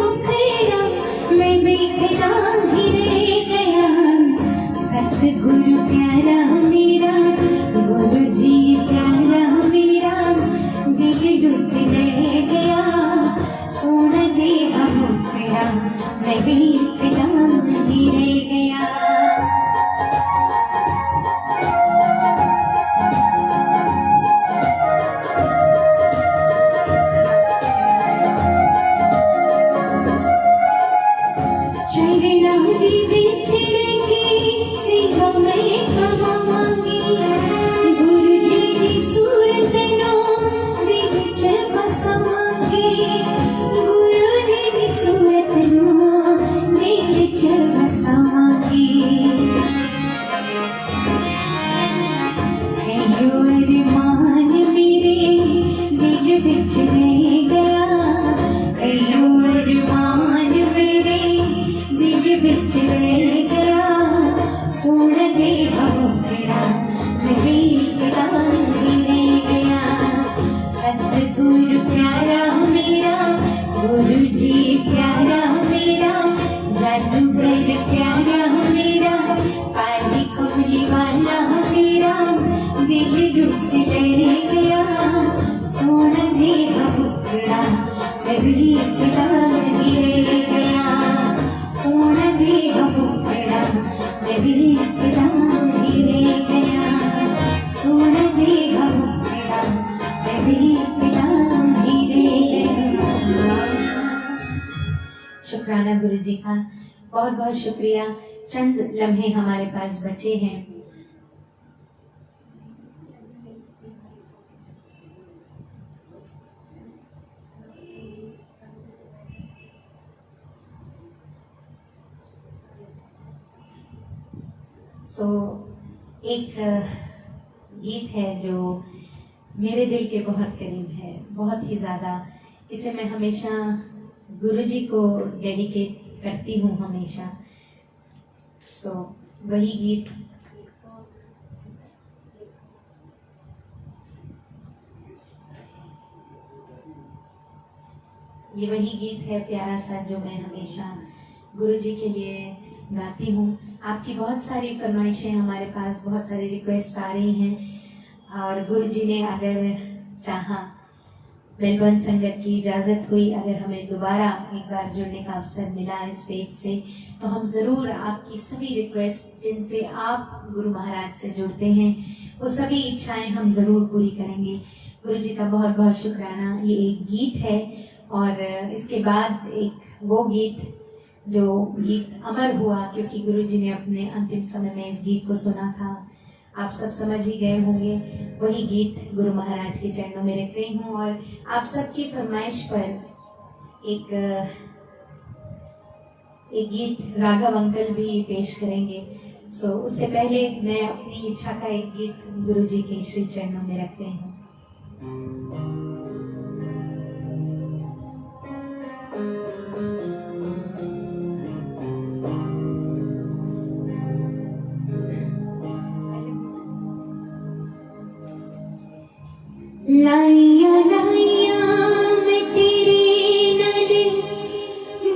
[SPEAKER 1] मैं भी जान ही रह गया। सतगुरु प्यारा मेरा, गुरु जी प्यारा मेरा दिल लुट ले गया, सोना जी हम मैं भी जान ही रह गया। सतगुरु प्यारा मेरा, गुरु जी प्यारा मेरा, जादूगर प्यारा मेरा, काली कमली वाला मेरा दिल लुट ले गया। सोना जी भुगड़ा मैं भी जान ही रह गया। सोना जी भुगड़ा मैं भी जान ही रह गया। सोना जी भुगड़ा मैं भी जान ही रह गया। शुक्राना गुरु जी का, बहुत बहुत शुक्रिया। चंद लम्हे हमारे पास बचे हैं। एक गीत है जो मेरे दिल के बहुत करीब है, बहुत ही ज़्यादा। इसे मैं हमेशा गुरु जी को डेडिकेट करती हूँ हमेशा। वही गीत ये वही गीत है प्यारा सा जो मैं हमेशा गुरु जी के लिए गाती हूँ। आपकी बहुत सारी फरमाइशें हमारे पास, बहुत सारी रिक्वेस्ट आ रही हैं और गुरु जी ने अगर चाहा, मेलबर्न संगत की इजाज़त हुई, अगर हमें दोबारा एक बार जुड़ने का अवसर मिला इस पेज से, तो हम ज़रूर आपकी सभी रिक्वेस्ट जिनसे आप गुरु महाराज से जुड़ते हैं वो सभी इच्छाएं हम ज़रूर पूरी करेंगे। गुरु जी का बहुत बहुत शुक्राना। ये एक गीत है और इसके बाद एक वो गीत जो गीत अमर हुआ क्योंकि गुरु जी ने अपने अंतिम समय में इस गीत को सुना था। आप सब समझ ही गए होंगे। वही गीत गुरु महाराज के चरणों में रख रही हूँ और आप सबकी फरमाइश पर एक गीत राघव अंकल भी पेश करेंगे। सो उससे पहले मैं अपनी इच्छा का एक गीत गुरु जी के श्री चरणों में रख रही हूँ। लाइया लाइया मैं तेरी नली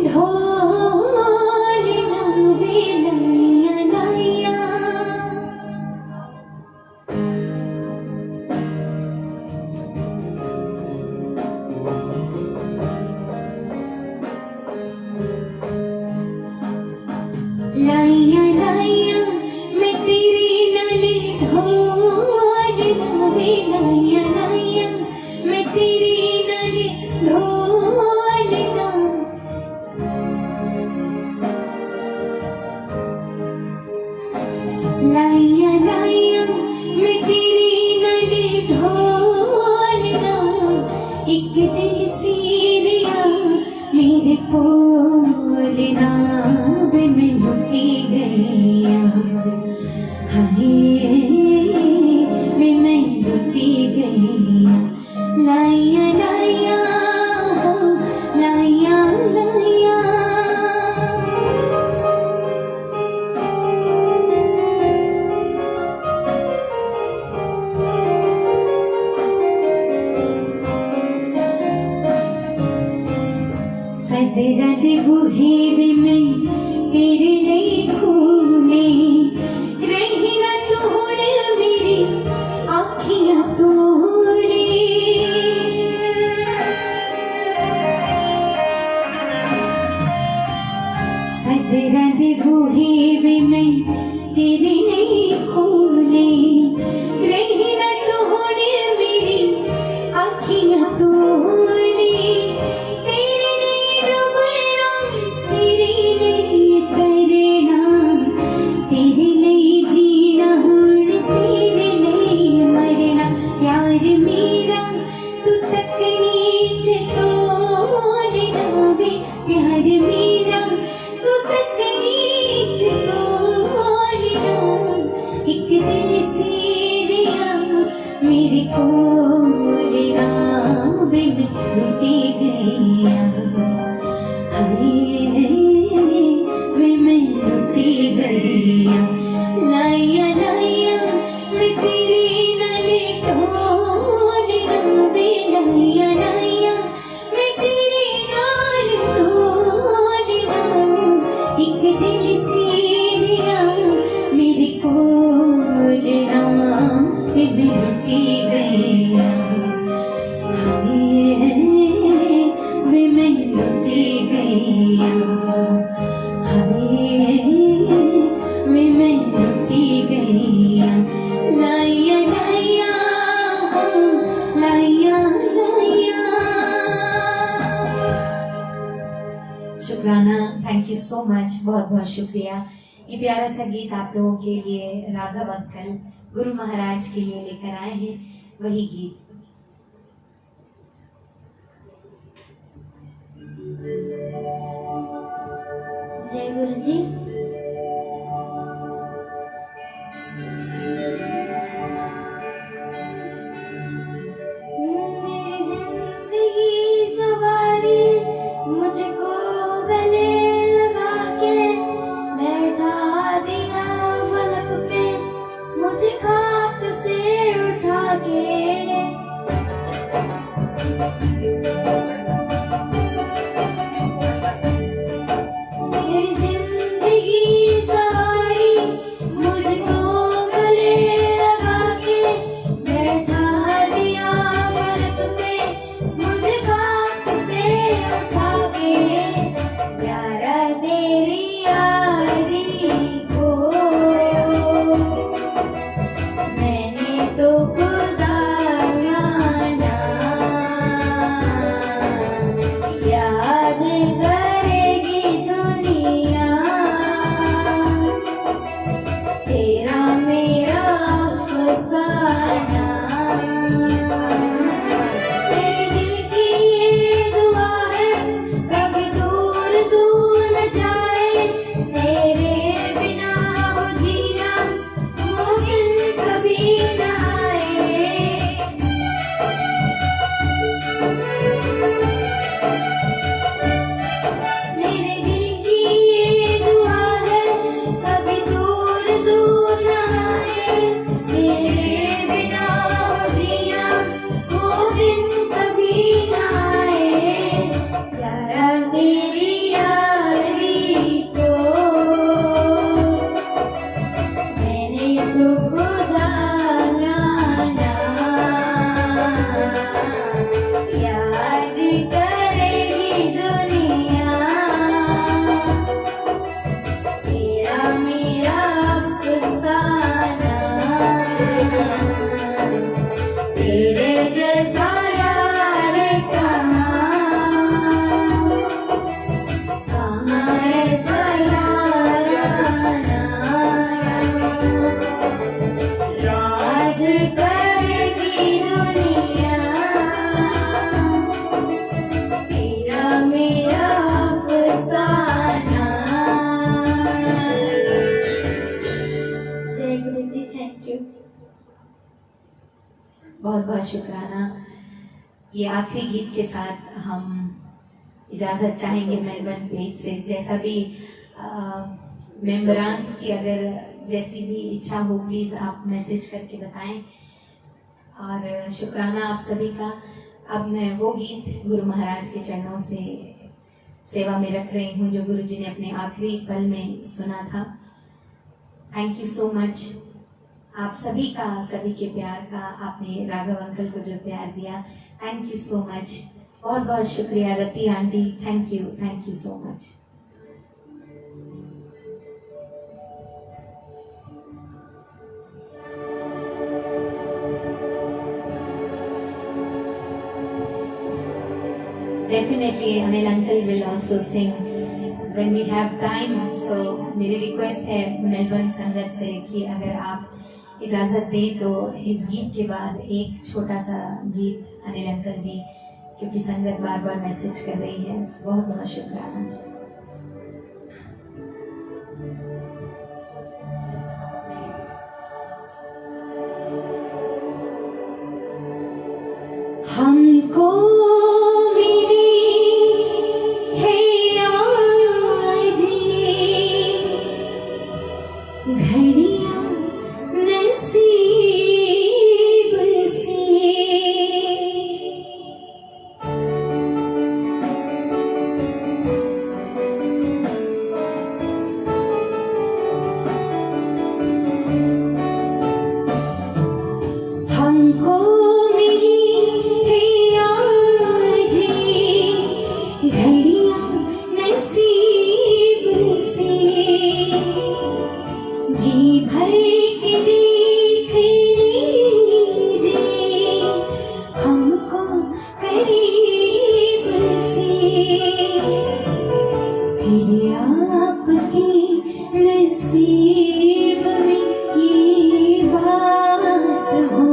[SPEAKER 1] ढोल नवे लाइया लाइया, लाइया लाइया मैं तेरी नली ढोल नवे लाइया लाइया, मैं तेरी नली ढोल ना, लाइया लाइया मैं तेरी नली ढोल ना, एक दिल सीरिया मेरे कोल ना, वे मैं लुटी गईया, हाय वे मैं लुटी गईया, लाइया लाइया हो लाइया लाइया। सदरा दे बूहे वे मैं तेरे लिए खोले, रही ना तू हुण मेरी आँखियाँ तोले, सदरा दे बूहे वे मैं तेरे लिए खोले, रही ना तू हुण मेरी आँखियाँ तोले, तेरे लिए डूबना तेरे लिए तैरना, तेरे लिए जीना हुण तेरे लिए मरना, प्यार मेरा तू तकनी च तोलना वे, प्यार मेरा तू तकनी च तोलना, एक दिल सीरिया मेरे कोल ना, वे मैं लुटी गईया, हाय वे मैं लुटी गईया, लाइया लाइया मैं तेरी नली ढोल ना वे, लाइया लाइया मैं तेरी नाल ढोल ना, एक दिल सीरिया मेरे कोल ना, वे मैं लुटी गईया, हाय वे मैं लुटी गईया, हाय वे मैं लुटी गईया, लाइया लाइया हो लाइया लाइया। शुक्राना, थैंक यू सो मच, बहुत बहुत शुक्रिया। ये प्यारा सा गीत आप लोगों के लिए राघव अंकल गुरु महाराज के लिए लेकर आए हैं, वही गीत।
[SPEAKER 2] जय गुरु जी। मेरी जिंदगी सवारी मुझको गले लगा के, बैठा दिया फलक पे मुझे खाक से उठा के, मेरी जिंदगी सवारी मुझको गले लगा के, बैठा दिया फलक पे मुझे खाक से उठा के, प्यारा तेरी यारी को मैंने तो खुदा जाना, करती दुनिया, तेरा मेरा अफसाना। जय गुरु जी, थैंक यू।
[SPEAKER 1] बहुत बहुत शुक्राना। ये आखिरी गीत के साथ हम इजाज़त चाहेंगे मेलबर्न पेज से। जैसा भी मेंबरान्स की अगर जैसी भी इच्छा हो प्लीज़ आप मैसेज करके बताएं। और शुक्राना आप सभी का। अब मैं वो गीत गुरु महाराज के चरणों से सेवा में रख रही हूँ जो गुरु जी ने अपने आखिरी पल में सुना था। थैंक यू सो मच आप सभी का, सभी के प्यार का। आपने राघव अंकल को जो प्यार दिया, थैंक यू सो मच। बहुत बहुत शुक्रिया Rati aunty, thank you so much. Definitely Anil uncle will also sing when we have time. So मेरी रिक्वेस्ट है मेलबर्न संगत से कि अगर आप इजाज़त दें तो इस गीत के बाद एक छोटा सा गीत अनिल अंकल भी, क्योंकि संगत बार बार मैसेज कर रही है। बहुत बहुत शुक्राना।
[SPEAKER 2] हमको मिली है आज घड़ियां नसीब से, हमको घड़ियां नसीब से, जी भर के देख लीजिए हमको करीब से, फिर आपकी नसीब में ये बात हो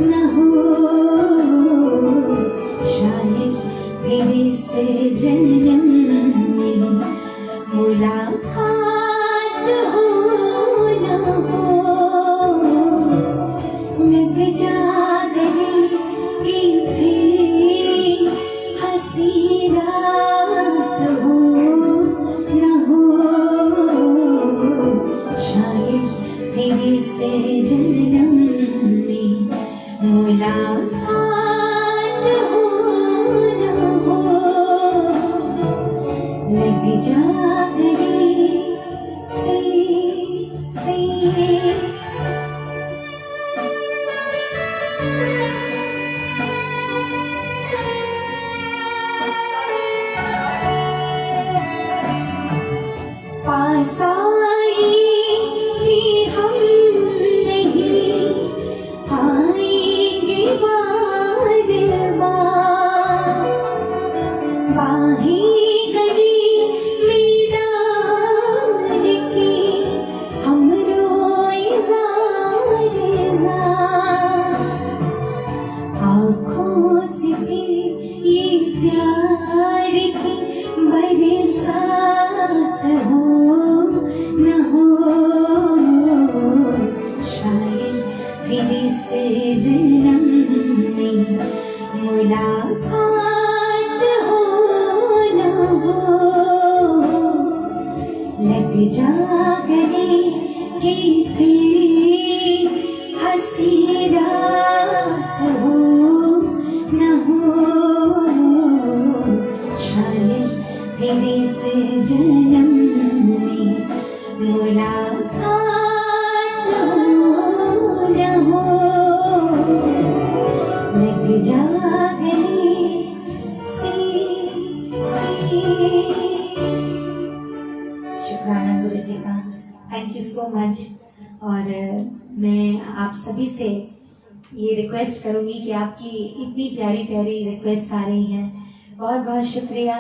[SPEAKER 2] न हो, शायद फिर से जन्म में मुलाकात हो न हो, लग जा गले कि फिर हंसी रात हो न हो, शायद फिर से जन्म में मुलाकात हो न हो, लग जा गले से। पास आए कि हम नहीं आएंगे बार बार, बाहें गली में डाल के हम रोए ज़ार ज़ार, आँखों से फिर ये प्यार की बरसात हो न हो, शायद फिर से जन्म में मुलाकात हो न हो, लग जा गले कि फिर हंसी रात हो न हो, शायद फिर से जन्म में मुलाकात हो न हो, लग जा गले से।
[SPEAKER 1] शुक्राना गुरु जी का, थैंक यू सो मच। और मैं आप सभी से ये रिक्वेस्ट करूँगी कि आपकी इतनी प्यारी प्यारी रिक्वेस्ट आ रही हैं, बहुत बहुत शुक्रिया।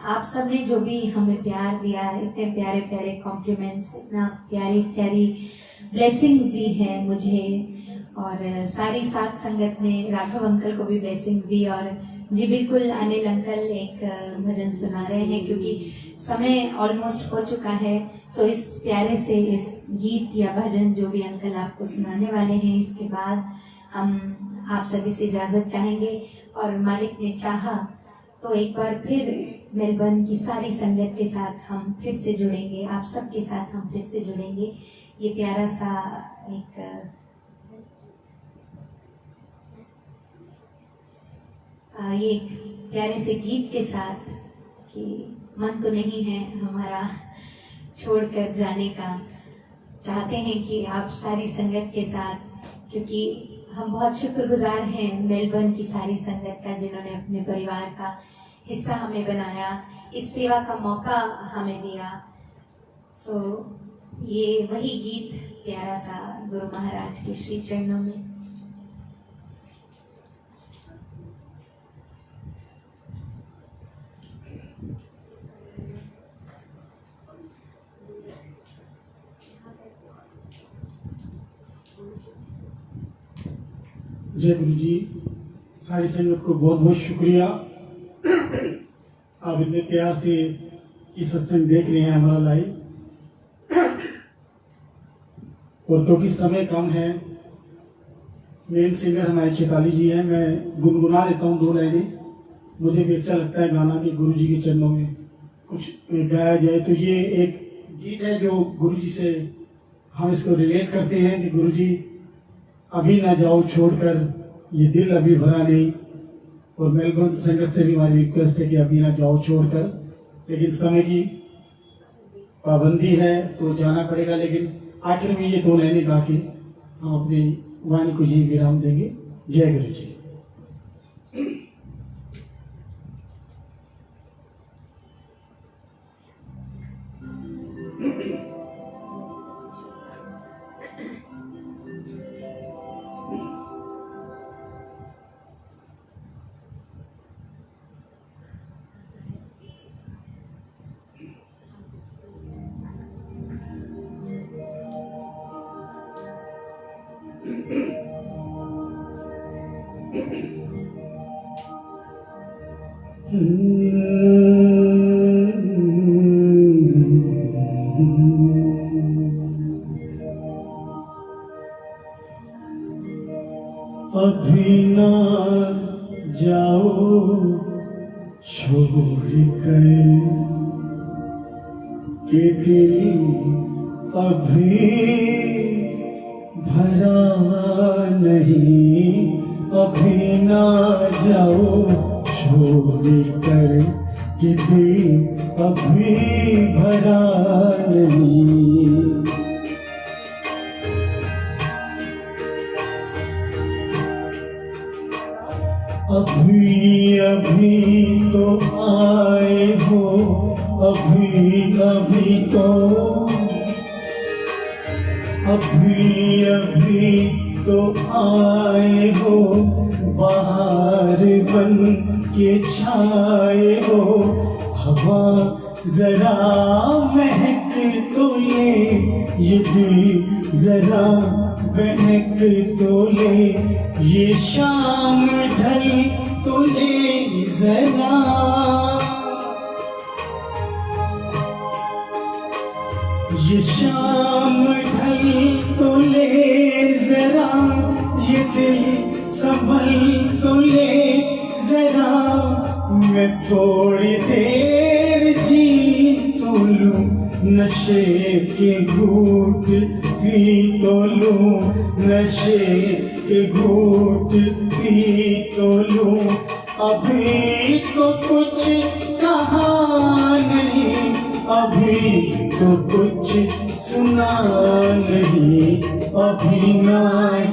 [SPEAKER 1] आप सब ने जो भी हमें प्यार दिया, इतने प्यारे प्यारे कॉम्प्लीमेंट्स, इतना प्यारी प्यारी ब्लेसिंग्स दी है मुझे, और सारी साथ संगत ने राघव अंकल को भी ब्लेसिंग्स दी। और जी बिल्कुल, अनिल अंकल एक भजन सुना रहे हैं क्योंकि समय ऑलमोस्ट हो चुका है। सो इस प्यारे से इस गीत या भजन जो भी अंकल आपको सुनाने वाले हैं, इसके बाद हम आप सभी से इजाज़त चाहेंगे। और मालिक ने चाहा तो एक बार फिर मेलबर्न की सारी संगत के साथ हम फिर से जुड़ेंगे, आप सबके साथ हम फिर से जुड़ेंगे। ये प्यारा सा एक प्यारे से गीत के साथ कि मन तो नहीं है हमारा छोड़कर जाने का, चाहते हैं कि आप सारी संगत के साथ, क्योंकि हम बहुत शुक्रगुजार हैं मेलबर्न की सारी संगत का जिन्होंने अपने परिवार का हिस्सा हमें बनाया, इस सेवा का मौका हमें दिया। सो ये वही गीत प्यारा सा गुरु महाराज के श्री चरणों में।
[SPEAKER 3] जय गुरु जी। सारी संगत को बहुत बहुत शुक्रिया। आप इतने प्यार से ये सत्संग देख रहे हैं हमारा लाइव। और क्योंकि समय कम है, मेन सिंगर हमारे चैताली जी हैं, मैं गुनगुना देता हूँ 2 लाइनें। मुझे भी अच्छा लगता है गाना कि गुरु जी के चरणों में कुछ गाया जाए। तो ये एक गीत है जो गुरु जी से हम इसको रिलेट करते हैं कि गुरु जी अभी ना जाओ छोड़कर, ये दिल अभी भरा नहीं। और मेलबर्न संगत से भी हमारी रिक्वेस्ट है कि अभी ना जाओ छोड़कर, लेकिन समय की पाबंदी है तो जाना पड़ेगा। लेकिन आखिर में ये 2 लाइनें गा के हम अपनी वाणी को यही विराम देंगे। जय गुरु जी। अभी ना जाओ छोड़कर, के दिल अभी भरा नहीं। अभी ना जाओ छोड़कर, के दिल अभी भरा नहीं। अभी अभी तो आए हो, अभी अभी तो, अभी अभी तो आए हो, बाहर बन के छाए हो। हवा जरा महक तो ले, ये दिल जरा बहक तो ले, ये शाम ढल तो ले जरा। ये शाम ढल तो ले जरा, ये दिल संभल तो ले जरा। मैं थोड़ी देर जी तो लूं, नशे के घूंट पी तो लूं, नशे के घूंट पी तो लूं। अभी तो कुछ कहा नहीं, अभी तो कुछ सुना नहीं। अभी ना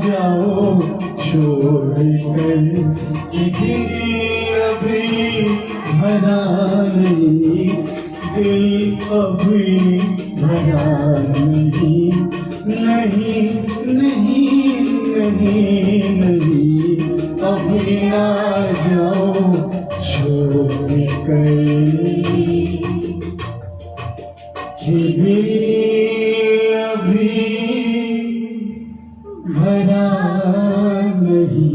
[SPEAKER 3] जाओ छोड़कर, दिल अभी भरा नहीं। दिल अभी भरा नहीं, नहीं नहीं नहीं नहीं। अभी ना जाओ छोड़कर, कि दिल अभी भरा नहीं।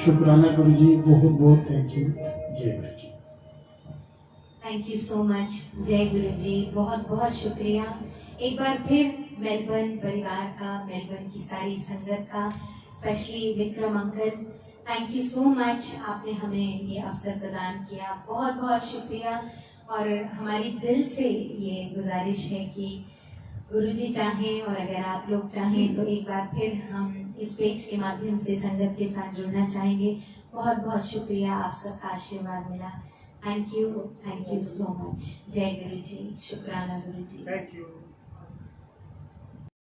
[SPEAKER 3] शुक्राना गुरु जी, बहुत बहुत थैंक यू। जय Guru ji.
[SPEAKER 1] Thank you so much. जय गुरु जी। बहुत बहुत शुक्रिया एक बार फिर मेलबर्न परिवार का, मेलबर्न की सारी संगत का, specially Vikram uncle, thank you so much. आपने हमें ये अवसर प्रदान किया, बहुत बहुत शुक्रिया। और हमारी दिल से ये गुजारिश है कि गुरुजी चाहें और अगर आप लोग चाहें तो एक बार फिर हम इस पेज के माध्यम से संगत के साथ जुड़ना चाहेंगे। बहुत बहुत शुक्रिया, आप सबका आशीर्वाद मिला। Thank you so much. जय गुरु जी। शुक्राना गुरु जी।
[SPEAKER 3] Thank you.